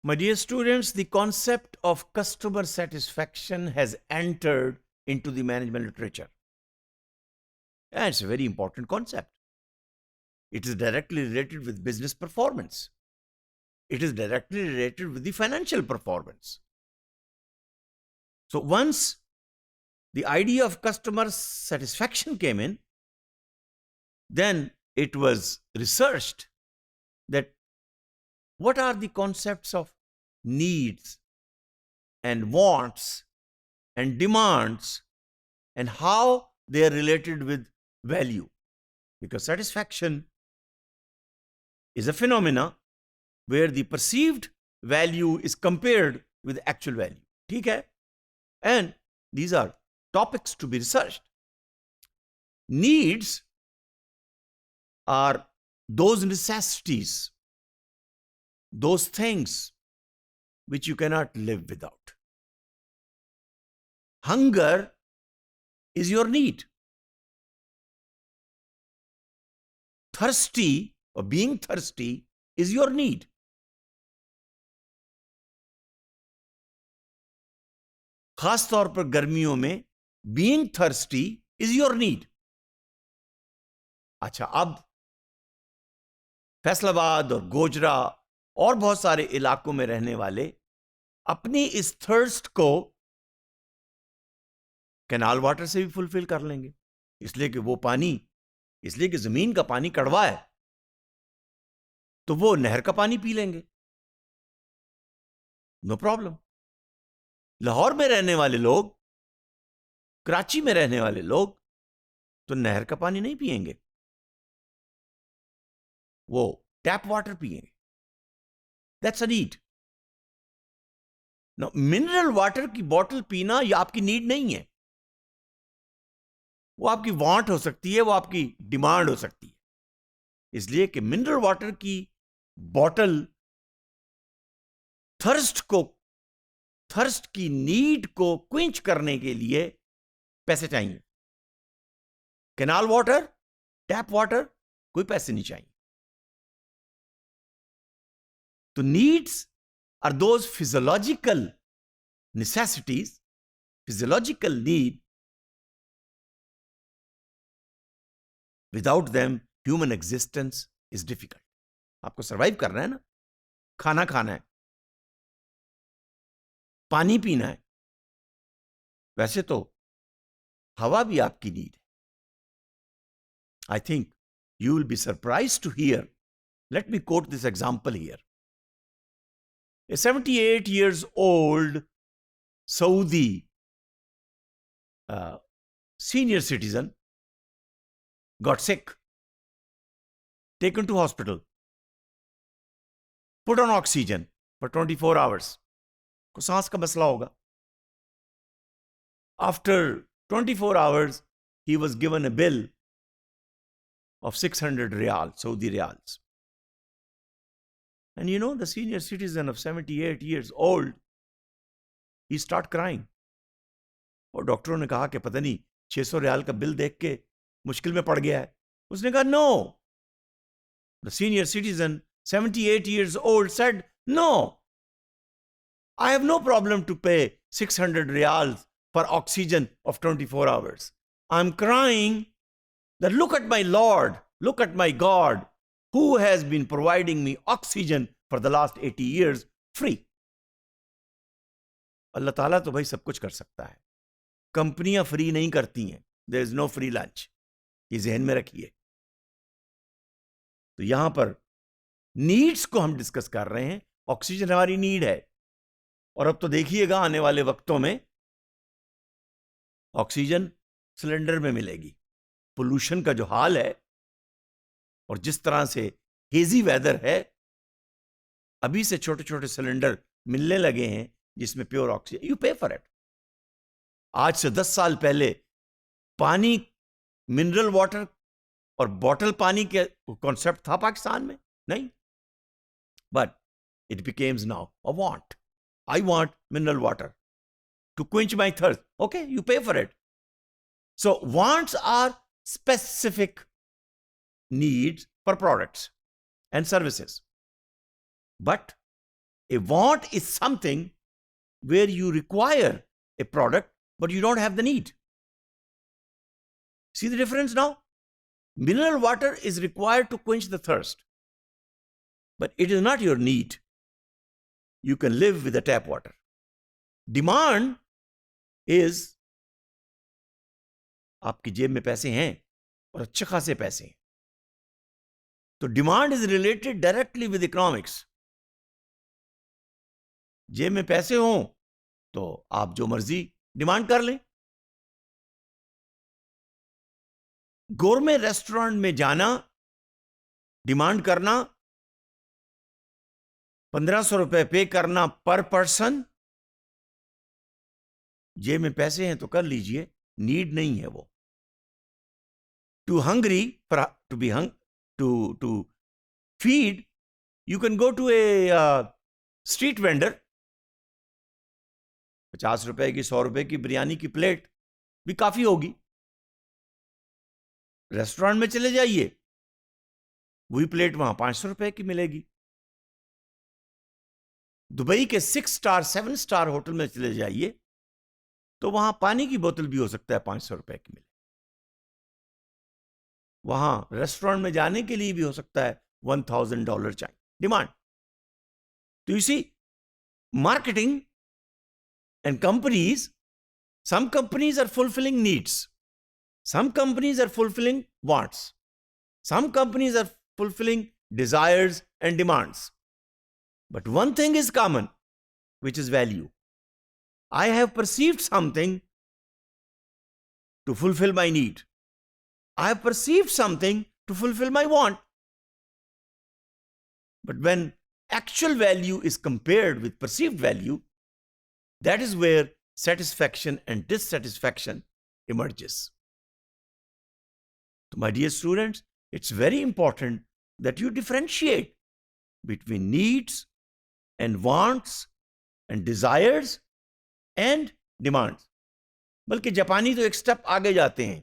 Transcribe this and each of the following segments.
My dear students, the concept of customer satisfaction has entered into the management literature. And it's a very important concept. It is directly related with business performance. It is directly related with the financial performance. So once the idea of customer satisfaction came in, then it was researched that what are the concepts of needs and wants and demands and how they are related with value. Because satisfaction is a phenomena where the perceived value is compared with actual value. ठीक है? And these are topics to be researched. Needs are those necessities, those things which you cannot live without. Hunger is your need. Thirsty or being thirsty is your need. खास तौर पर गर्मियों में being thirsty is your need. अच्छा, अब फैसलाबाद और गोजरा और बहुत सारे इलाकों में रहने वाले अपनी इस थर्स्ट को कैनाल वाटर से भी फुलफिल कर लेंगे, इसलिए कि वो पानी, इसलिए कि जमीन का पानी कड़वा है, तो वो नहर का पानी पी लेंगे, नो प्रॉब्लम. लाहौर में रहने वाले लोग, कराची में रहने वाले लोग तो नहर का पानी नहीं पिएंगे, वो टैप वाटर पिएंगे. That's a need. No, mineral water की बोतल पीना ये आपकी नीड नहीं है, वो आपकी वांट हो सकती है, वो आपकी डिमांड हो सकती है. इसलिए कि मिनरल वाटर की बोतल थर्स्ट की नीड को क्विंच करने के लिए पैसे चाहिए. कैनाल वाटर, टैप वाटर, कोई पैसे नहीं चाहिए. तो needs are those physiological necessities, physiological need. Without them, human existence is difficult. आपको सर्वाइव करना है ना, खाना खाना है, पानी पीना है, वैसे तो हवा भी आपकी नीड है. I think you will be surprised to hear. Let me quote this example here. A 78 years old Saudi senior citizen got sick, taken to hospital, put on oxygen for 24 hours. को सांस का मसला होगा. After 24 hours, he was given a bill of 600 riyal, Saudi riyals. And you know, the senior citizen of 78 years old, he start crying. और डॉक्टरों ने कहा कि पता नहीं 600 रियाल का बिल देख के मुश्किल में पड़ गया है. उसने कहा no. The senior citizen, 78 years old, said no. I have no problem to pay 600 riyals for oxygen of 24 hours. I'm crying that look at my Lord, look at my God, who has been providing me oxygen for the last 80 years free. अल्लाह ताला तो भाई सब कुछ कर सकता है, कंपनियां free नहीं करती हैं. There is no free lunch. ये ज़हन में रखिए. तो यहां पर नीड्स को हम डिस्कस कर रहे हैं. ऑक्सीजन हमारी नीड है, और अब तो देखिएगा आने वाले वक्तों में ऑक्सीजन सिलेंडर में मिलेगी. पोल्यूशन का जो हाल है और जिस तरह से हेजी वेदर है, अभी से छोटे छोटे सिलेंडर मिलने लगे हैं जिसमें pure oxygen. You pay for it. आज से 10 साल पहले पानी, मिनरल वाटर और बॉटल पानी के कॉन्सेप्ट था पाकिस्तान में? नहीं. But it becomes now a want. I want mineral water to quench my thirst. Okay, you pay for it. So wants are specific needs for products and services. But A want is something where you require a product, but you don't have the need. See the difference now? Mineral water is required to quench the thirst, but it is not your need. You can live with the tap water. Demand is आपकी जेब में पैसे हैं और अच्छे खासे पैसे हैं, तो demand is related directly with economics. जेब में पैसे हों तो आप जो मर्जी डिमांड कर लें. गोरमे रेस्टोरेंट में जाना, डिमांड करना, 1500 रुपए पे करना पर पर्सन, जेब में पैसे हैं तो कर लीजिए, नीड नहीं है वो. Too hungry to feed, you can go to a street vendor. 50 रुपए की, 100 रुपए की बिरयानी की प्लेट भी काफी होगी. रेस्टोरेंट में चले जाइए, वही प्लेट वहां 500 रुपए की मिलेगी. दुबई के 6 स्टार 7 स्टार होटल में चले जाइए तो वहां पानी की बोतल भी हो सकता है 500 रुपए की मिले. वहां रेस्टोरेंट में जाने के लिए भी हो सकता है $1000 चाहिए. डिमांड. तो you see, marketing and companies, some companies are fulfilling needs, some companies are fulfilling wants, some companies are fulfilling desires and demands, but one thing is common, which is value. I have perceived something to fulfill my need. I have perceived something to fulfill my want. But when actual value is compared with perceived value, that is where satisfaction and dissatisfaction emerges. So my dear students, it's very important that you differentiate between needs and wants and desires and demands. बल्कि जापानी तो एक step आगे जाते हैं.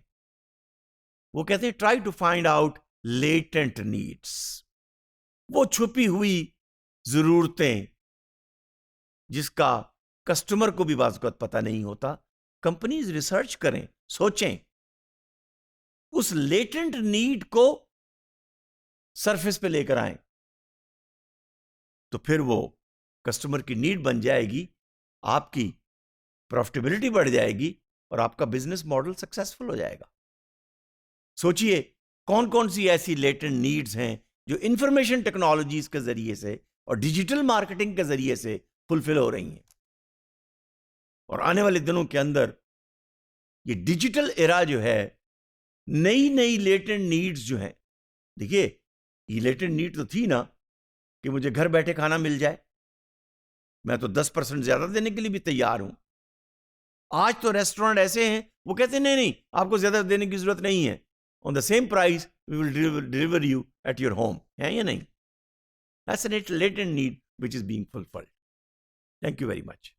वो कहते हैं try to find out latent needs. वो छुपी हुई जरूरतें जिसका कस्टमर को भी बाज़ वक़्त पता नहीं होता. कंपनीज रिसर्च करें, सोचें, उस लेटेंट नीड को सरफेस पे लेकर आएं, तो फिर वो कस्टमर की नीड बन जाएगी, आपकी प्रॉफिटेबिलिटी बढ़ जाएगी और आपका बिजनेस मॉडल सक्सेसफुल हो जाएगा. सोचिए कौन कौन सी ऐसी लेटेंट नीड्स हैं जो इंफॉर्मेशन टेक्नोलॉजीज के जरिए से और डिजिटल मार्केटिंग के जरिए से फुलफिल हो रही हैं. और आने वाले दिनों के अंदर ये डिजिटल एरा जो है, नई नई लेटेंट नीड्स जो हैं, देखिए ये लेटेंट नीड तो थी ना कि मुझे घर बैठे खाना मिल जाए, मैं तो 10% ज्यादा देने के लिए भी तैयार हूं. आज तो रेस्टोरेंट ऐसे हैं वो कहते हैं नहीं नहीं आपको ज्यादा देने की जरूरत नहीं है, on the same price we will deliver you at your home. है या नहीं? That's a latent need which is being fulfilled. Thank you very much.